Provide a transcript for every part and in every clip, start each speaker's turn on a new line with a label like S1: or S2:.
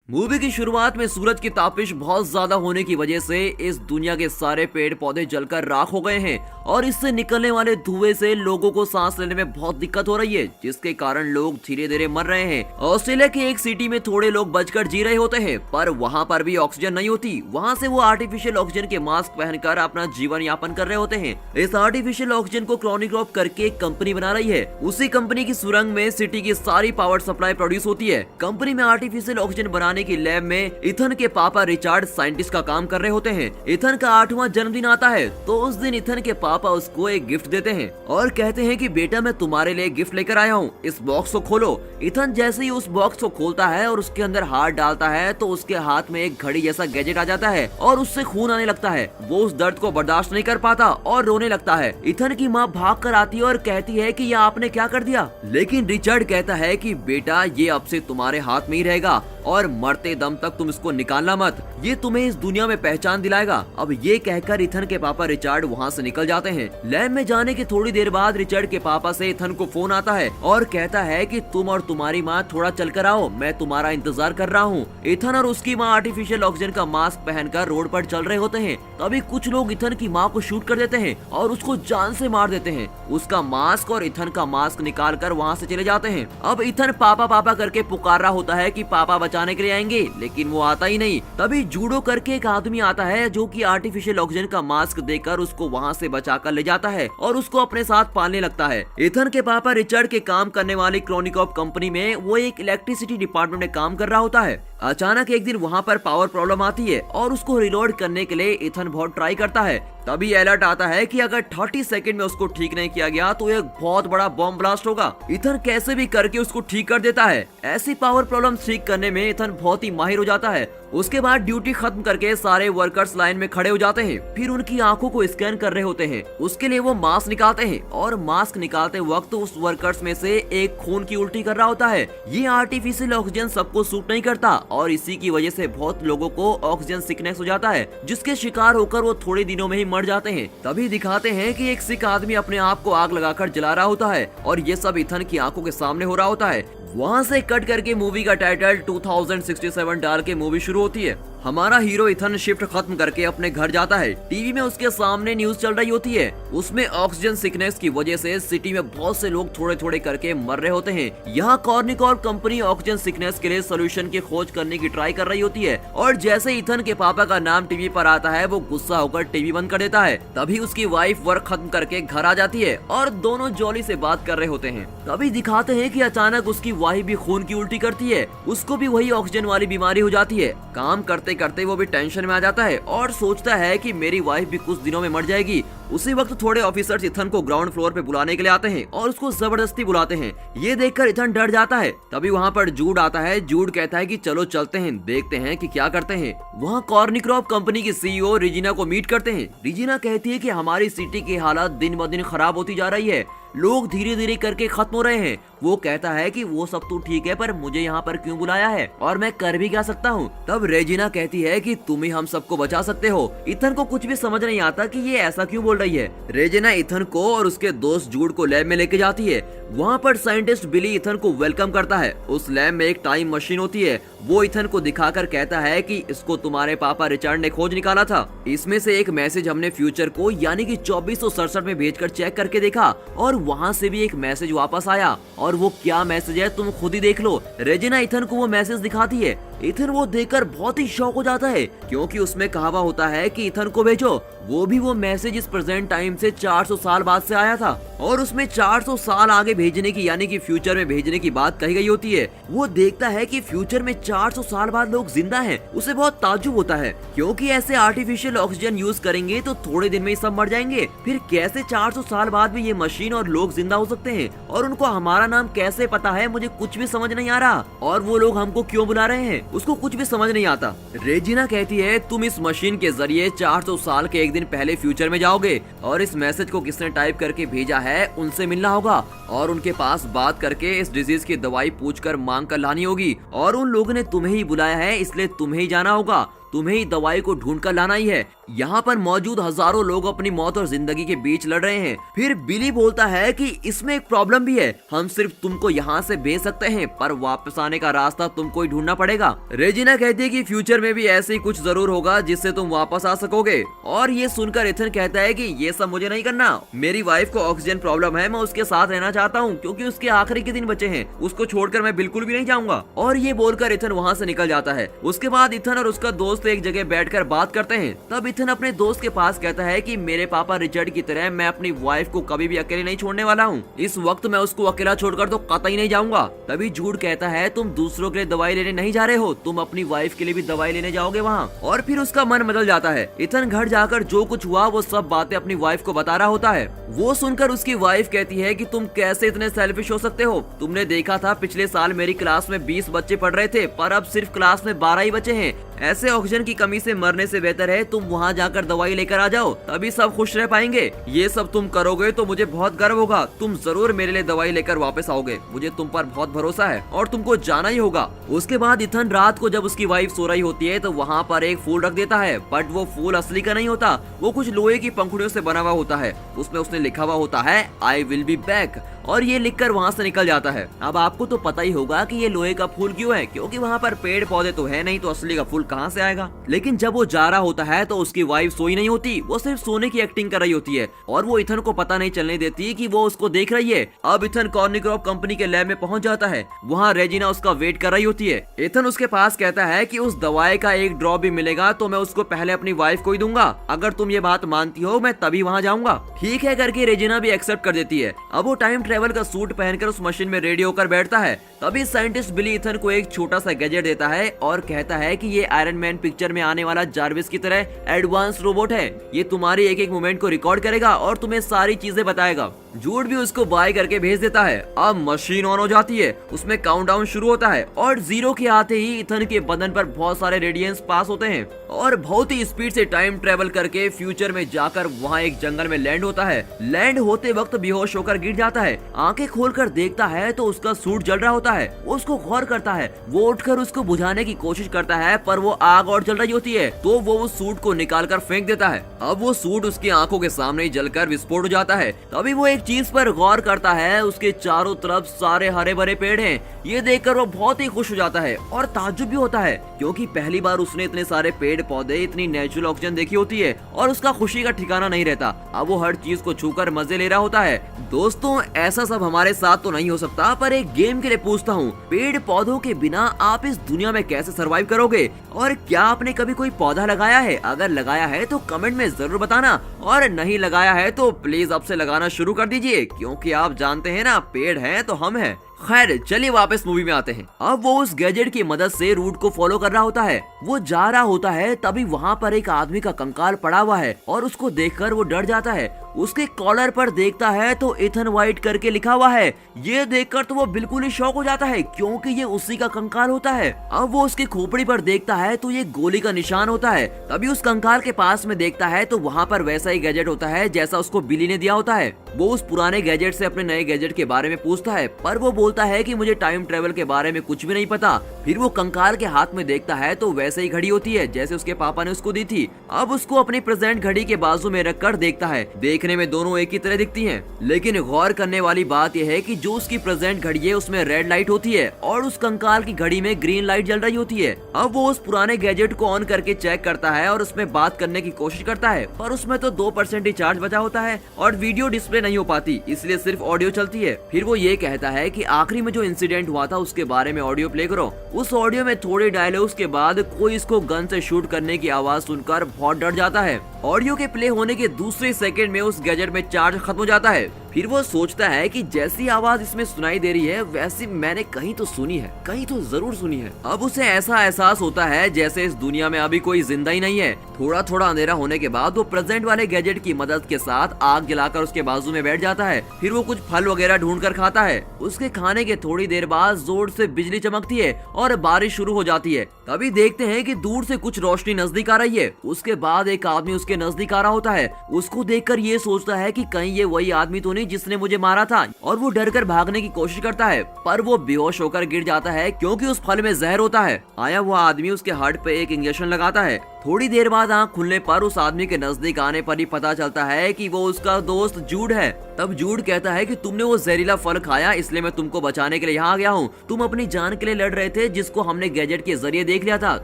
S1: Movie की शुरुआत में सूरज की तापिश बहुत ज्यादा होने की वजह से इस दुनिया के सारे पेड़ पौधे जलकर राख हो गए हैं और इससे निकलने वाले धुएं से लोगों को सांस लेने में बहुत दिक्कत हो रही है, जिसके कारण लोग धीरे धीरे मर रहे हैं। ऑस्ट्रेलिया की एक सिटी में थोड़े लोग बचकर जी रहे होते हैं, पर वहाँ पर भी ऑक्सीजन नहीं होती। वहाँ से वो आर्टिफिशियल ऑक्सीजन के मास्क पहनकर अपना जीवन यापन कर रहे होते हैं। इस आर्टिफिशियल ऑक्सीजन को क्रोनिक्रॉप करके एक कंपनी बना रही है। उसी कंपनी की सुरंग में सिटी की सारी पावर सप्लाई प्रोड्यूस होती है। कंपनी में आर्टिफिशियल ऑक्सीजन बनाने की लैब में इथन के पापा रिचार्ड साइंटिस्ट का काम कर रहे होते हैं। इथन का 8वां जन्मदिन आता है तो उस दिन इथन के पापा उसको एक गिफ्ट देते हैं और कहते हैं कि बेटा मैं तुम्हारे लिए गिफ्ट लेकर आया हूँ, इस बॉक्स को खोलो। इथन जैसे ही उस बॉक्स को खोलता है और उसके अंदर हाथ डालता है तो उसके हाथ में एक घड़ी जैसा गैजेट आ जाता है और उससे खून आने लगता है। वो उस दर्द को बर्दाश्त नहीं कर पाता और रोने लगता है। इथन की माँ भाग कर आती है और कहती है कि यह आपने क्या कर दिया, लेकिन रिचर्ड कहता है कि बेटा ये अब से तुम्हारे हाथ में ही रहेगा और मरते दम तक तुम इसको निकालना मत, ये तुम्हें इस दुनिया में पहचान दिलाएगा। अब ये कहकर इथन के पापा रिचर्ड वहाँ से निकल जाते हैं। लैब में जाने की थोड़ी देर बाद रिचर्ड के पापा से इथन को फोन आता है और कहता है कि तुम और तुम्हारी माँ थोड़ा चल कर आओ, मैं तुम्हारा इंतजार कर रहा हूँ। इथन और उसकी माँ आर्टिफिशियल ऑक्सीजन का मास्क पहनकर रोड पर चल रहे होते हैं। तभी कुछ लोग इथन की माँ को शूट कर देते हैं और उसको जान से मार देते हैं। उसका मास्क और इथन का मास्क निकाल कर वहाँ से चले जाते हैं। अब इथन पापा पापा करके पुकार रहा होता है कि पापा बचाने के लिए आएंगे, लेकिन वो आता ही नहीं। तभी जूडो करके एक आदमी आता है जो कि आर्टिफिशियल ऑक्सीजन का मास्क देकर उसको वहाँ से बचाकर ले जाता है और उसको अपने साथ पालने लगता है। इथन के पापा रिचर्ड के काम करने वाली क्रोनिकॉप कंपनी में वो एक इलेक्ट्रिसिटी डिपार्टमेंट में काम कर रहा होता है। अचानक एक दिन वहाँ पर पावर प्रॉब्लम आती है और उसको रिलोड करने के लिए इथन बहुत ट्राई करता है। तभी अलर्ट आता है कि अगर 30 सेकंड में उसको ठीक नहीं किया गया तो एक बहुत बड़ा बॉम्ब ब्लास्ट होगा। इथन कैसे भी करके उसको ठीक कर देता है। ऐसी पावर प्रॉब्लम ठीक करने में इथन बहुत ही माहिर हो जाता है। उसके बाद ड्यूटी खत्म करके सारे वर्कर्स लाइन में खड़े हो जाते हैं। फिर उनकी आंखों को स्कैन कर रहे होते हैं। उसके लिए वो मास्क निकालते हैं और मास्क निकालते वक्त उस वर्कर्स में से एक खून की उल्टी कर रहा होता है। ये आर्टिफिशियल ऑक्सीजन सबको सूट नहीं करता और इसी की वजह से बहुत लोगों को ऑक्सीजन सिकनेस हो जाता है, जिसके शिकार होकर वो थोड़े दिनों में ही मर जाते हैं। तभी दिखाते हैं कि एक सिख आदमी अपने आप को आग लगाकर जला रहा होता है और ये सब इथन की आंखों के सामने हो रहा होता है। वहाँ से कट करके मूवी का टाइटल 2067 डाल के मूवी शुरू होती है। हमारा हीरो इथन शिफ्ट खत्म करके अपने घर जाता है। टीवी में उसके सामने न्यूज चल रही होती है। उसमें ऑक्सीजन सिकनेस की वजह से सिटी में बहुत से लोग थोड़े थोड़े करके मर रहे होते हैं। यहाँ कॉर्निकॉर्प कंपनी ऑक्सीजन सिकनेस के लिए सोल्यूशन की खोज करने की ट्राई कर रही होती है और जैसे इथन के पापा का नाम टीवी पर आता है वो गुस्सा होकर टीवी बंद कर देता है। तभी उसकी वाइफ वर्क खत्म करके घर आ जाती है और दोनों जॉली से बात कर रहे होते हैं। तभी दिखाते हैं कि अचानक उसकी वाइफ भी खून की उल्टी करती है। उसको भी वही ऑक्सीजन वाली बीमारी हो जाती है। काम करते करते वो भी टेंशन में आ जाता है और सोचता है कि मेरी वाइफ भी कुछ दिनों में मर जाएगी। उसी वक्त थोड़े ऑफिसर्स इथन को ग्राउंड फ्लोर पे बुलाने के लिए आते हैं और उसको जबरदस्ती बुलाते हैं। ये देखकर इथन डर जाता है। तभी वहाँ पर जूड आता है। जूड कहता है कि चलो चलते हैं, देखते हैं कि क्या करते हैं। वहाँ कॉर्निक्रॉप कंपनी की सीईओ रिजिना को मीट करते हैं। रिजिना कहती है कि हमारी सिटी की हालत दिन ब दिन खराब होती जा रही है, लोग धीरे धीरे करके खत्म हो रहे हैं। वो कहता है कि वो सब तो ठीक है, पर मुझे यहाँ पर क्यों बुलाया है और मैं कर भी क्या सकता हूँ। तब रेजिना कहती है कि तुम ही हम सबको बचा सकते हो। इथन को कुछ भी समझ नहीं आता कि ये ऐसा क्यों बोल रही है। रेजिना इथन को और उसके दोस्त जूड को लैब में लेके जाती है। वहाँ पर साइंटिस्ट बिली इथन को वेलकम करता है। उस लैब में एक टाइम मशीन होती है। वो इथन को दिखाकर कहता है कि इसको तुम्हारे पापा रिचर्ड ने खोज निकाला था। इसमें से एक मैसेज हमने फ्यूचर को यानी कि 2467 में भेजकर चेक करके देखा और वहाँ से भी एक मैसेज वापस आया और वो क्या मैसेज है तुम खुद ही देख लो। रेजिना इथन को वो मैसेज दिखाती है। इथन वो देखकर बहुत ही शॉक हो जाता है क्योंकि उसमें कहा हुआ होता है कि इथन को भेजो। वो भी वो मैसेज इस प्रेजेंट टाइम से 400 साल बाद से आया था और उसमें 400 साल आगे भेजने की यानी कि फ्यूचर में भेजने की बात कही गई होती है। वो देखता है कि फ्यूचर में 400 साल बाद लोग जिंदा हैं। उसे बहुत ताज्जुब होता है क्योंकि ऐसे आर्टिफिशियल ऑक्सीजन यूज करेंगे तो थोड़े दिन में ही सब मर जाएंगे। फिर कैसे 400 साल बाद भी ये मशीन और लोग जिंदा हो सकते हैं और उनको हमारा नाम कैसे पता है, मुझे कुछ भी समझ नहीं आ रहा। और वो लोग हमको क्यों बुला रहे हैं, उसको कुछ भी समझ नहीं आता। रेजिना कहती है तुम इस मशीन के जरिए 400 साल के एक दिन पहले फ्यूचर में जाओगे और इस मैसेज को किसने टाइप करके भेजा है उनसे मिलना होगा और उनके पास बात करके इस डिजीज की दवाई पूछकर मांग कर लानी होगी और उन लोगों ने तुम्हें ही बुलाया है इसलिए तुम्हें ही जाना होगा। तुम्हें ही दवाई को ढूंढ कर लाना ही है। यहाँ पर मौजूद हजारों लोग अपनी मौत और जिंदगी के बीच लड़ रहे हैं। फिर बिली बोलता है कि इसमें एक प्रॉब्लम भी है, हम सिर्फ तुमको यहाँ से भेज सकते हैं पर वापस आने का रास्ता तुमको ही ढूंढना पड़ेगा। रेजिना कहती है कि फ्यूचर में भी ऐसे ही कुछ जरूर होगा जिससे तुम वापस आ सकोगे। और ये सुनकर इथन कहता है कि ये सब मुझे नहीं करना, मेरी वाइफ को ऑक्सीजन प्रॉब्लम है, मैं उसके साथ रहना चाहता हूँ क्योंकि उसके आखिरी के दिन बचे हैं, उसको छोड़कर मैं बिल्कुल भी नहीं जाऊंगा। और ये बोलकर इथन वहाँ से निकल जाता है। उसके बाद इथन और उसका दोस्त एक जगह बैठकर बात करते हैं। तब इथन अपने दोस्त के पास कहता है कि मेरे पापा रिचर्ड की तरह मैं अपनी वाइफ को कभी भी अकेले नहीं छोड़ने वाला हूँ, इस वक्त मैं उसको अकेला छोड़कर तो कतई नहीं जाऊंगा। तभी जूड कहता है तुम दूसरों के लिए दवाई लेने नहीं जा रहे हो, तुम अपनी वाइफ के लिए भी दवाई लेने जाओगे वहाँ। और फिर उसका मन बदल जाता है। इथन घर जाकर जो कुछ हुआ वो सब बातें अपनी वाइफ को बता रहा होता है। वो सुनकर उसकी वाइफ कहती है कि तुम कैसे इतने सेल्फिश हो सकते हो, तुमने देखा था पिछले साल मेरी क्लास में 20 बच्चे पढ़ रहे थे पर अब सिर्फ क्लास में 12 ही बचे हैं, ऐसे ऑक्सीजन की कमी से मरने से बेहतर है तुम वहाँ जाकर दवाई लेकर आ जाओ, तभी सब खुश रह पाएंगे। ये सब तुम करोगे तो मुझे बहुत गर्व होगा, तुम जरूर मेरे लिए दवाई लेकर वापस आओगे, मुझे तुम पर बहुत भरोसा है और तुमको जाना ही होगा। उसके बाद इथन रात को जब उसकी वाइफ सो रही होती है तो वहाँ पर एक फूल रख देता है, बट वो फूल असली का नहीं होता, वो कुछ लोहे की पंखुड़ियों से बना हुआ होता है। उसमें उसने लिखा हुआ होता है आई विल बी बैक, और ये लिखकर वहाँ से निकल जाता है। अब आपको तो पता ही होगा कि ये लोहे का फूल क्यों है, क्योंकि वहाँ पर पेड़ पौधे तो है नहीं, तो असली का फूल कहाँ से आएगा। लेकिन जब वो जा रहा होता है तो उसकी वाइफ सोई नहीं होती, वो सिर्फ सोने की एक्टिंग कर रही होती है और वो इथन को पता नहीं चलने देती कि वो उसको देख रही है। अब इथन कॉर्निक्रॉप कंपनी के लैब में पहुंच जाता है, वहाँ रेजिना उसका वेट कर रही होती है। इथन उसके पास कहता है कि उस दवाई का एक ड्रॉप भी मिलेगा तो मैं उसको पहले अपनी वाइफ को ही दूंगा, अगर तुम ये बात मानती हो मैं तभी वहाँ जाऊंगा। ठीक है करके रेजिना भी एक्सेप्ट कर देती है। अब वो टाइम ट्रेवल का सूट पहनकर उस मशीन में रेडी होकर बैठता है। तभी साइंटिस्ट बिली इथन को एक छोटा सा गैजेट देता है और कहता है कि ये आयरन मैन पिक्चर में आने वाला जार्विस की तरह एडवांस रोबोट है, ये तुम्हारी एक एक मूवमेंट को रिकॉर्ड करेगा और तुम्हें सारी चीजें बताएगा। जूड भी उसको बाय करके भेज देता है। अब मशीन ऑन हो जाती है, उसमें काउंटडाउन शुरू होता है और 0 के आते ही इथन के बदन पर बहुत सारे रेडियंस पास होते हैं और बहुत ही स्पीड से टाइम ट्रेवल करके फ्यूचर में जाकर वहाँ एक जंगल में लैंड होता है। लैंड होते वक्त बेहोश होकर गिर जाता है, आंखें खोलकर देखता है तो उसका सूट जल रहा होता है। वो उसको गौर करता है, वो उठकर उसको बुझाने की कोशिश करता है पर वो आग और जल रही होती है, तो वो उस सूट को निकाल कर फेंक देता है। अब वो सूट उसकी आंखों के सामने ही जलकर विस्फोट हो जाता है। तभी वो एक चीज पर गौर करता है, उसके चारों तरफ सारे हरे भरे पेड़ हैं। ये देखकर वो बहुत ही खुश हो जाता है और ताज्जुब भी होता है क्योंकि पहली बार उसने इतने सारे पेड़ पौधे, इतनी नेचुरल ऑक्सीजन देखी होती है और उसका खुशी का ठिकाना नहीं रहता। अब वो हर चीज को छूकर मजे ले रहा होता है। दोस्तों ऐसा सब हमारे साथ तो नहीं हो सकता, पर एक गेम के लिए पूछता हूँ, पेड़ पौधों के बिना आप इस दुनिया में कैसे सरवाइव करोगे? और क्या आपने कभी कोई पौधा लगाया है? अगर लगाया है तो कमेंट में जरूर बताना, और नहीं लगाया है तो प्लीज अब से लगाना शुरू कर दीजिए, क्योंकि आप जानते हैं ना, पेड़ हैं तो हम हैं। खैर चलिए वापस मूवी में आते हैं। अब वो उस गैजेट की मदद से रूट को फॉलो कर रहा होता है। वो जा रहा होता है तभी वहाँ पर एक आदमी का कंकाल पड़ा हुआ है और उसको देखकर वो डर जाता है। उसके कॉलर पर देखता है तो इथन वाइट करके लिखा हुआ है। ये देखकर तो वो बिल्कुल ही शॉक हो जाता है क्योंकि ये उसी का कंकाल होता है। अब वो उसकी खोपड़ी पर देखता है तो ये गोली का निशान होता है। तभी उस कंकाल के पास में देखता है तो वहाँ पर वैसा ही गैजेट होता है जैसा उसको बिली ने दिया होता है। वो उस पुराने गैजेट से अपने नए गैजेट के बारे में पूछता है, पर वो बोलता है कि मुझे टाइम ट्रेवल के बारे में कुछ भी नहीं पता। फिर वो कंकाल के हाथ में देखता है तो वैसे ही घड़ी होती है जैसे उसके पापा ने उसको दी थी। अब उसको अपनी प्रेजेंट घड़ी के बाजू में रखकर देखता है। देखने में दोनों एक ही तरह दिखती हैं, लेकिन गौर करने वाली बात यह है कि जो उसकी प्रेजेंट घड़ी है उसमें रेड लाइट होती है और उस कंकाल की घड़ी में ग्रीन लाइट जल रही होती है। अब वो उस पुराने गैजेट को ऑन करके चेक करता है और उसमें बात करने की कोशिश करता है, पर उसमें तो 2% ही चार्ज बचा होता है और वीडियो डिस्प्ले नहीं हो पाती, इसलिए सिर्फ ऑडियो चलती है। फिर वो ये कहता है कि आखिरी में जो इंसिडेंट हुआ था उसके बारे में ऑडियो प्ले करो। उस ऑडियो में थोड़े डायलॉग्स के बाद कोई इसको गन से शूट करने की आवाज सुनकर बहुत डर जाता है। ऑडियो के प्ले होने के दूसरे सेकंड में उस गैजेट में चार्ज खत्म हो जाता है। फिर वो सोचता है कि जैसी आवाज इसमें सुनाई दे रही है वैसी मैंने कहीं तो सुनी है, कहीं तो जरूर सुनी है। अब उसे ऐसा एहसास होता है जैसे इस दुनिया में अभी कोई जिंदा ही नहीं है। थोड़ा थोड़ा अंधेरा होने के बाद वो प्रेजेंट वाले गैजेट की मदद के साथ आग जलाकर उसके बाजू में बैठ जाता है। फिर वो कुछ फल वगैरह ढूंढ कर खाता है। उसके खाने के थोड़ी देर बाद जोर से बिजली चमकती है और बारिश शुरू हो जाती है। तभी देखते हैं कि दूर से कुछ रोशनी नजदीक आ रही है। उसके बाद एक आदमी उसके नजदीक आ रहा होता है। उसको देखकर ये सोचता है कि कहीं ये वही आदमी तो नहीं जिसने मुझे मारा था, और वो डर कर भागने की कोशिश करता है, पर वो बेहोश होकर गिर जाता है क्योंकि उस फल में जहर होता है। आया हुआ आदमी उसके हार्ट पे एक इंजेक्शन लगाता है। थोड़ी देर बाद आंख खुलने पर उस आदमी के नजदीक आने पर ही पता चलता है कि वो उसका दोस्त जूड है। तब जूड कहता है कि तुमने वो जहरीला फल खाया, इसलिए मैं तुमको बचाने के लिए यहाँ आ गया हूँ। तुम अपनी जान के लिए लड़ रहे थे, जिसको हमने गैजेट के जरिए देख लिया था।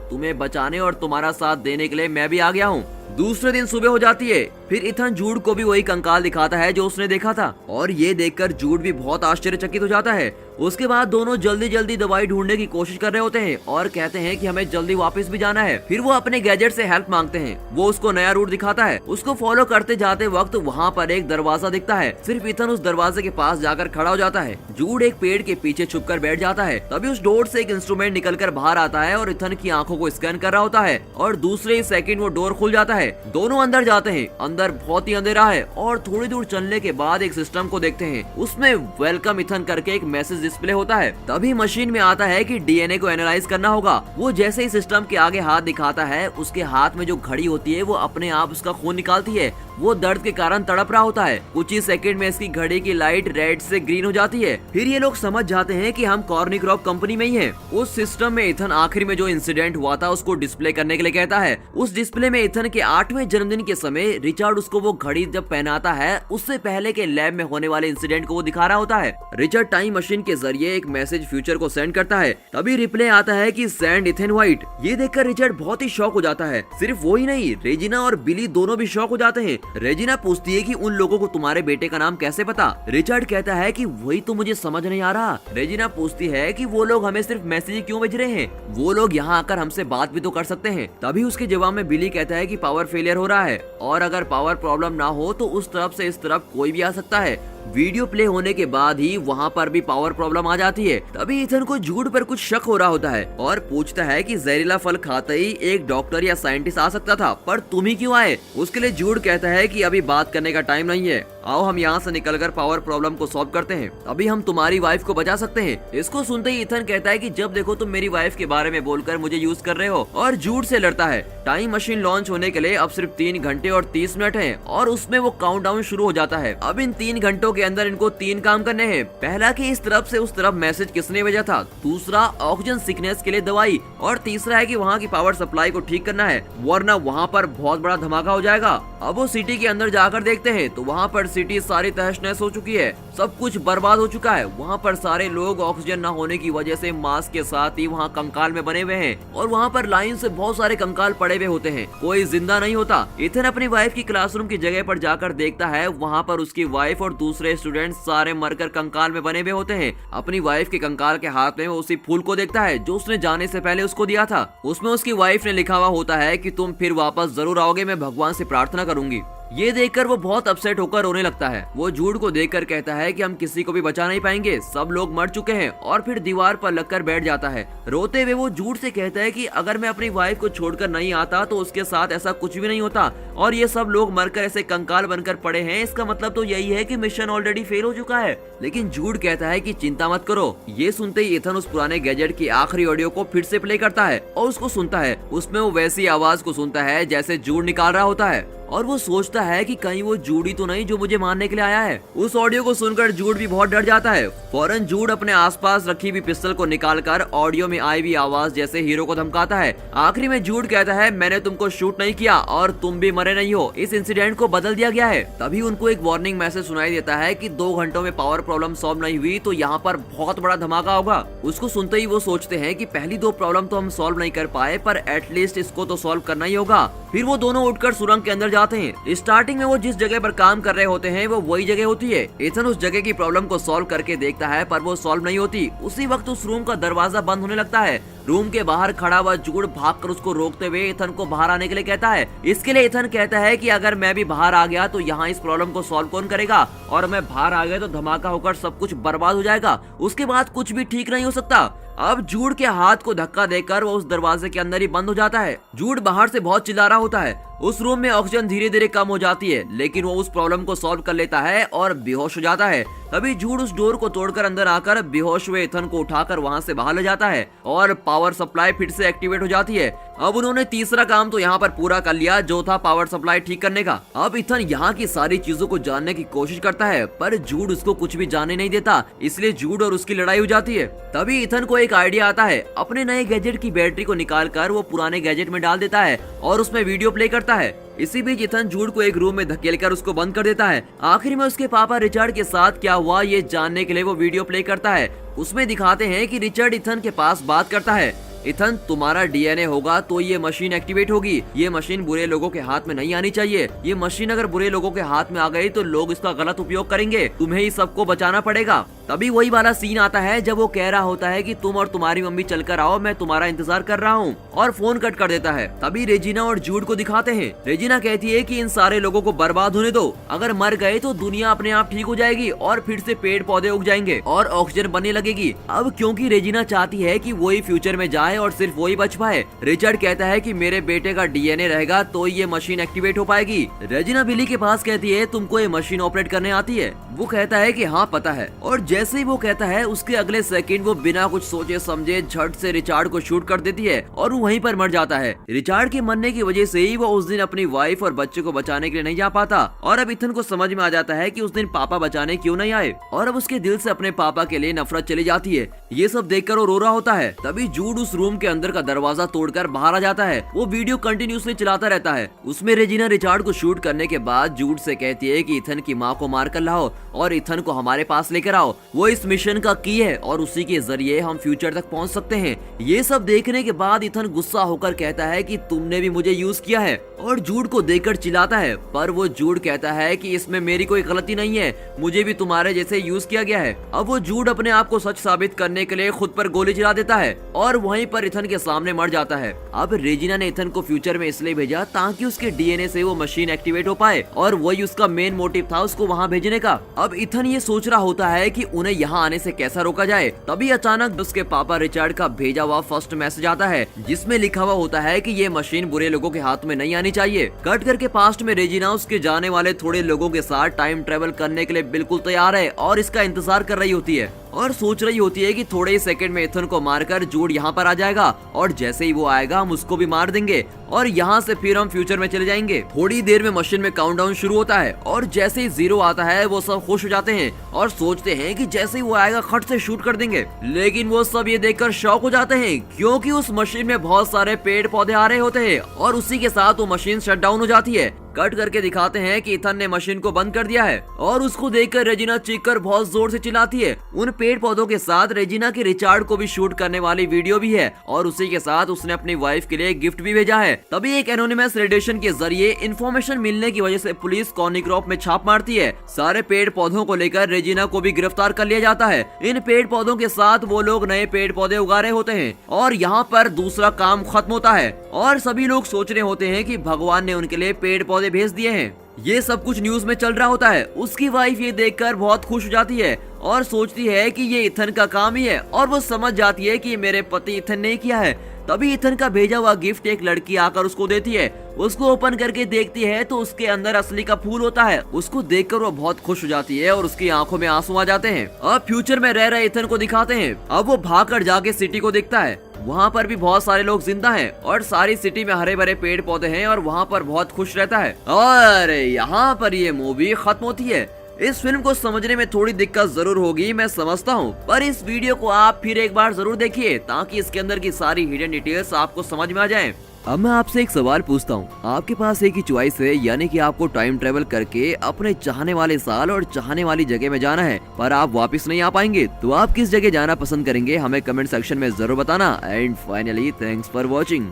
S1: तुम्हें बचाने और तुम्हारा साथ देने के लिए मैं भी आ गया हूँ। दूसरे दिन सुबह हो जाती है। फिर इथन जूड को भी वही कंकाल दिखाता है जो उसने देखा था, और ये देखकर जूड भी बहुत आश्चर्यचकित हो जाता है। उसके बाद दोनों जल्दी जल्दी दवाई ढूंढने की कोशिश कर रहे होते हैं और कहते हैं कि हमें जल्दी वापस भी जाना है। फिर वो अपने गैजेट से हेल्प मांगते हैं। वो उसको नया रूट दिखाता है। उसको फॉलो करते जाते वक्त वहाँ पर एक दरवाजा दिखता है। सिर्फ इथन उस दरवाजे के पास जाकर खड़ा हो जाता है। जूड एक पेड़ के पीछे छुपकर बैठ जाता है। तभी उस डोर से एक इंस्ट्रूमेंट निकलकर बाहर आता है और इथन की आंखों को स्कैन कर रहा होता है, और दूसरे ही सेकंड वो डोर खुल जाता है। दोनों अंदर जाते हैं। अंदर बहुत ही अंधेरा है और थोड़ी दूर चलने के बाद एक सिस्टम को देखते हैं। उसमें वेलकम इथन करके एक मैसेज डिस्प्ले होता है। तभी मशीन में आता है कि डीएनए को एनालाइज करना होगा। वो जैसे ही सिस्टम के आगे हाथ दिखाता है, उसके हाथ में जो घड़ी होती है वो अपने आप उसका खून निकालती है। वो दर्द के कारण तड़प रहा होता है। कुछ ही सेकंड में इसकी घड़ी की लाइट रेड से ग्रीन हो जाती है। फिर ये लोग समझ जाते हैं कि हम कॉर्निक्रॉप कंपनी में ही हैं। उस सिस्टम में इथन आखिर में जो इंसिडेंट हुआ था उसको डिस्प्ले करने के लिए कहता है। उस डिस्प्ले में इथन के 8वें जन्मदिन के समय रिचर्ड उसको वो घड़ी जब पहनाता है, उससे पहले के लैब में होने वाले इंसिडेंट को वो दिखा रहा होता है। रिचर्ड टाइम मशीन के जरिए एक मैसेज फ्यूचर को सेंड करता है। तभी रिप्ले आता है कि सेंड इथन व्हाइट। ये देखकर रिचर्ड बहुत ही शॉक हो जाता है। सिर्फ वो ही नहीं, रेजिना और बिली दोनों भी शॉक हो जाते हैं। रेजिना पूछती है कि उन लोगों को तुम्हारे बेटे का नाम कैसे पता। रिचर्ड कहता है कि वही तो मुझे समझ नहीं आ रहा। रेजिना पूछती है कि वो लोग हमें सिर्फ मैसेज क्यों भेज रहे हैं, वो लोग यहाँ आकर हमसे बात भी तो कर सकते हैं। तभी उसके जवाब में बिली कहता है कि पावर फेलियर हो रहा है, और अगर पावर प्रॉब्लम ना हो तो उस तरफ से इस तरफ कोई भी आ सकता है। वीडियो प्ले होने के बाद ही वहाँ पर भी पावर प्रॉब्लम आ जाती है। तभी इथन को जूड पर कुछ शक हो रहा होता है और पूछता है कि जहरीला फल खाते ही एक डॉक्टर या साइंटिस्ट आ सकता था, पर तुम ही क्यों आए। उसके लिए जूड कहता है कि अभी बात करने का टाइम नहीं है, आओ हम यहाँ से निकलकर पावर प्रॉब्लम को सॉल्व करते हैं, अभी हम तुम्हारी वाइफ को बचा सकते हैं। इसको सुनते ही इथन कहता है कि जब देखो तुम मेरी वाइफ के बारे में बोलकर मुझे यूज कर रहे हो, और जूड से लड़ता है। टाइम मशीन लॉन्च होने के लिए अब सिर्फ 3 घंटे और 30 मिनट है, और उसमें वो काउंटडाउन शुरू हो जाता है। अब इन 3 घंटों के अंदर इनको 3 काम करने हैं। पहला कि इस तरफ से उस तरफ मैसेज किसने भेजा था, दूसरा ऑक्सीजन सिकनेस के लिए दवाई, और तीसरा है कि वहाँ की पावर सप्लाई को ठीक करना है, वरना वहाँ पर बहुत बड़ा धमाका हो जाएगा। अब वो सिटी के अंदर जाकर देखते हैं तो वहाँ पर सिटी सारी तहस नहस हो चुकी है, सब कुछ बर्बाद हो चुका है। वहाँ पर सारे लोग ऑक्सीजन न होने की वजह से मास्क के साथ ही वहाँ कंकाल में बने हुए हैं, और वहाँ पर लाइन से बहुत सारे कंकाल पड़े हुए होते हैं, कोई जिंदा नहीं होता। इथन अपनी वाइफ की क्लासरूम की जगह पर जाकर देखता है, वहाँ पर उसकी वाइफ और दूसरे स्टूडेंट सारे मरकर कंकाल में बने हुए होते हैं। अपनी वाइफ के कंकाल के हाथ में वो उसी फूल को देखता है जो उसने जाने से पहले उसको दिया था। उसमें उसकी वाइफ ने लिखा हुआ होता है कि तुम फिर वापस जरूर आओगे, मैं भगवान से प्रार्थना करूंगी। ये देखकर वो बहुत अपसेट होकर रोने लगता है। वो जूड को देखकर कहता है कि हम किसी को भी बचा नहीं पाएंगे, सब लोग मर चुके हैं, और फिर दीवार पर लगकर बैठ जाता है। रोते हुए वो जूड से कहता है कि अगर मैं अपनी वाइफ को छोड़कर नहीं आता तो उसके साथ ऐसा कुछ भी नहीं होता, और ये सब लोग मरकर ऐसे कंकाल बनकर पड़े हैं, इसका मतलब तो यही है कि मिशन ऑलरेडी फेल हो चुका है। लेकिन जूड कहता है कि चिंता मत करो। ये सुनते ही इथन उस पुराने गैजेट की आखिरी ऑडियो को फिर से प्ले करता है और उसको सुनता है। उसमें वो वैसी आवाज को सुनता है जैसे जूड निकाल रहा होता है, और वो सोचता है कि कहीं वो जूड ही तो नहीं जो मुझे मारने के लिए आया है। उस ऑडियो को सुनकर जूड भी बहुत डर जाता है। फौरन जूड अपने आसपास रखी हुई पिस्टल को निकालकर ऑडियो में आई हुई आवाज जैसे हीरो को धमकाता है। आखिरी में जूड कहता है, मैंने तुमको शूट नहीं किया और तुम भी मरे नहीं हो, इस इंसिडेंट को बदल दिया गया है। तभी उनको एक वार्निंग मैसेज सुनाई देता है कि 2 घंटों में पावर प्रॉब्लम सॉल्व नहीं हुई तो यहाँ पर बहुत बड़ा धमाका होगा। उसको सुनते ही वो सोचते हैं कि पहली 2 प्रॉब्लम तो हम सॉल्व नहीं कर पाए, पर एटलीस्ट इसको तो सॉल्व करना ही होगा। फिर वो दोनों उठकर सुरंग के अंदर जाते हैं। स्टार्टिंग में वो जिस जगह पर काम कर रहे होते हैं वो वही जगह होती है। इथन उस जगह की प्रॉब्लम को सॉल्व करके देखता है, पर वो सॉल्व नहीं होती। उसी वक्त उस रूम का दरवाजा बंद होने लगता है। रूम के बाहर खड़ा हुआ जूड भागकर उसको रोकते हुए इथन को बाहर आने के लिए कहता है। इसके लिए इथन कहता है कि अगर मैं भी बाहर आ गया तो यहाँ इस प्रॉब्लम को सॉल्व कौन करेगा, और मैं बाहर आ गया तो धमाका होकर सब कुछ बर्बाद हो जाएगा, उसके बाद कुछ भी ठीक नहीं हो सकता। अब जूड के हाथ को धक्का देकर वो उस दरवाजे के अंदर ही बंद हो जाता है। जूड बाहर से बहुत चिल्ला रहा होता है। उस रूम में ऑक्सीजन धीरे धीरे कम हो जाती है, लेकिन वो उस प्रॉब्लम को सॉल्व कर लेता है और बेहोश हो जाता है। तभी जूड उस डोर को तोड़कर अंदर आकर बेहोश हुए इथन को उठाकर वहाँ से बाहर ले जाता है और पावर सप्लाई फिर से एक्टिवेट हो जाती है। अब उन्होंने तीसरा काम तो यहाँ पर पूरा कर लिया, जो था पावर सप्लाई ठीक करने का। अब इथन यहाँ की सारी चीजों को जानने की कोशिश करता है, पर जूड उसको कुछ भी जानने नहीं देता, इसलिए जूड और उसकी लड़ाई हो जाती है। तभी इथन को एक आइडिया आता है, अपने नए गैजेट की बैटरी को निकालकर वो पुराने गैजेट में डाल देता है और उसमें वीडियो प्ले करता है। इसी बीच इथन जूड को एक रूम में धकेलकर उसको बंद कर देता है। आखिर में उसके पापा रिचर्ड के साथ क्या हुआ ये जानने के लिए वो वीडियो प्ले करता है। उसमें दिखाते हैं कि रिचर्ड इथन के पास बात करता है, इथन तुम्हारा डीएनए होगा तो ये मशीन एक्टिवेट होगी। ये मशीन बुरे लोगों के हाथ में नहीं आनी चाहिए। ये मशीन अगर बुरे लोगों के हाथ में आ गई तो लोग इसका गलत उपयोग करेंगे, तुम्हें ही सबको बचाना पड़ेगा। तभी वही वाला सीन आता है जब वो कह रहा होता है कि तुम और तुम्हारी मम्मी चलकर आओ, मैं तुम्हारा इंतजार कर रहा हूँ, और फोन कट कर देता है। तभी रेजिना और जूड को दिखाते हैं। रेजिना कहती है कि इन सारे लोगों को बर्बाद होने दो, अगर मर गए तो दुनिया अपने आप ठीक हो जाएगी और फिर से पेड़ पौधे उग जाएंगे और ऑक्सीजन बनने लगेगी। अब क्योंकि रेजिना चाहती है कि वही फ्यूचर में जाए और सिर्फ वही बच पाए, रिचर्ड कहता है कि मेरे बेटे का डीएनए रहेगा तो ये मशीन एक्टिवेट हो पाएगी। रेजिना बिली के पास कहती है तुमको ये मशीन ऑपरेट करने आती है? वो कहता है कि हाँ पता है, और जैसे ही वो कहता है उसके अगले सेकंड वो बिना कुछ सोचे समझे झट से रिचार्ड को शूट कर देती है और वो वहीं पर मर जाता है। रिचार्ड के मरने की वजह से ही वो उस दिन अपनी वाइफ और बच्चे को बचाने के लिए नहीं जा पाता, और अब इथन को समझ में आ जाता है कि उस दिन पापा बचाने क्यों नहीं आए, और अब उसके दिल से अपने पापा के लिए नफरत चली जाती है। ये सब देखकर वो रो रहा होता है। तभी जूड उस रूम के अंदर का दरवाजा तोड़कर बाहर आ जाता है। वो वीडियो कंटिन्यूसली चलाता रहता है। उसमें रेजिना रिचार्ड को शूट करने के बाद जूड से कहती है कि इथन की माँ को मार कर लाओ और इथन को हमारे पास लेकर आओ, वो इस मिशन का की है और उसी के जरिए हम फ्यूचर तक पहुंच सकते हैं। ये सब देखने के बाद इथन गुस्सा होकर कहता है कि तुमने भी मुझे यूज किया है, और जूड को देखकर चिल्लाता है, पर वो जूड कहता है कि इसमें मेरी कोई गलती नहीं है, मुझे भी तुम्हारे जैसे यूज किया गया है। अब वो जूड अपने आप को सच साबित करने के लिए खुद पर गोली चला देता है और वहीं पर इथन के सामने मर जाता है। अब रेजिना ने इथन को फ्यूचर में इसलिए भेजा ताकि उसके डीएनए से वो मशीन एक्टिवेट हो पाए, और वही उसका मेन मोटिव था उसको वहाँ भेजने का। अब इथन ये सोच रहा होता है कि उन्हें यहाँ आने से कैसा रोका जाए। तभी अचानक उसके पापा रिचर्ड का भेजा हुआ फर्स्ट मैसेज आता है, जिसमें लिखा हुआ होता है कि ये मशीन बुरे लोगों के हाथ में नहीं आनी चाहिए। कट करके पास्ट में रेजिना उसके जाने वाले थोड़े लोगों के साथ टाइम ट्रेवल करने के लिए बिल्कुल तैयार है और इसका इंतजार कर रही होती है, और सोच रही होती है कि थोड़े ही सेकंड में इथन को मारकर जूड यहाँ पर आ जाएगा, और जैसे ही वो आएगा हम उसको भी मार देंगे और यहाँ से फिर हम फ्यूचर में चले जाएंगे। थोड़ी देर में मशीन में काउंटडाउन शुरू होता है और जैसे ही 0 आता है वो सब खुश हो जाते हैं और सोचते हैं कि जैसे ही वो आएगा खट से शूट कर देंगे। लेकिन वो सब ये देखकर शॉक हो जाते हैं क्योंकि उस मशीन में बहुत सारे पेड़ पौधे आ रहे होते हैं और उसी के साथ वो मशीन शट डाउन हो जाती है। कट करके दिखाते हैं कि इथन ने मशीन को बंद कर दिया है और उसको देखकर रेजिना चीखकर बहुत जोर से चिल्लाती है। उन पेड़ पौधों के साथ रेजिना के रिचार्ड को भी शूट करने वाली वीडियो भी है और उसी के साथ उसने अपनी वाइफ के लिए गिफ्ट भी भेजा है। तभी एक एनोनिमस रेडिएशन के जरिए इन्फॉर्मेशन मिलने की वजह से पुलिस कॉर्निक्रॉप में छाप मारती है। सारे पेड़ पौधों को लेकर रेजिना को भी गिरफ्तार कर लिया जाता है। इन पेड़ पौधों के साथ वो लोग नए पेड़ पौधे उगा रहे होते हैं और यहाँ पर दूसरा काम खत्म होता है और सभी लोग सोच रहे होते हैं कि भगवान ने उनके लिए पेड़ पौधे भेज दिए हैं। ये सब कुछ न्यूज में चल रहा होता है। उसकी वाइफ ये देखकर बहुत खुश हो जाती है और सोचती है कि ये इथन का काम ही है और वो समझ जाती है कि मेरे पति इथन ने किया है। तभी इथन का भेजा हुआ गिफ्ट एक लड़की आकर उसको देती है। उसको ओपन करके देखती है तो उसके अंदर असली का फूल होता है। उसको देखकर वो बहुत खुश हो जाती है और उसकी आंखों में आंसू आ जाते हैं। अब फ्यूचर में रह रहे इथन को दिखाते हैं। अब वो भागकर जाके सिटी को देखता है। वहाँ पर भी बहुत सारे लोग जिंदा हैं और सारी सिटी में हरे भरे पेड़ पौधे हैं और वहाँ पर बहुत खुश रहता है। और यहाँ पर ये मूवी खत्म होती है। इस फिल्म को समझने में थोड़ी दिक्कत जरूर होगी, मैं समझता हूँ, पर इस वीडियो को आप फिर एक बार जरूर देखिए ताकि इसके अंदर की सारी हिडन डिटेल्स आपको समझ में आ जाए। अब मैं आपसे एक सवाल पूछता हूँ, आपके पास एक ही चॉइस है, यानी कि आपको टाइम ट्रेवल करके अपने चाहने वाले साल और चाहने वाली जगह में जाना है, पर आप वापस नहीं आ पाएंगे, तो आप किस जगह जाना पसंद करेंगे हमें कमेंट सेक्शन में जरूर बताना। And finally thanks for watching.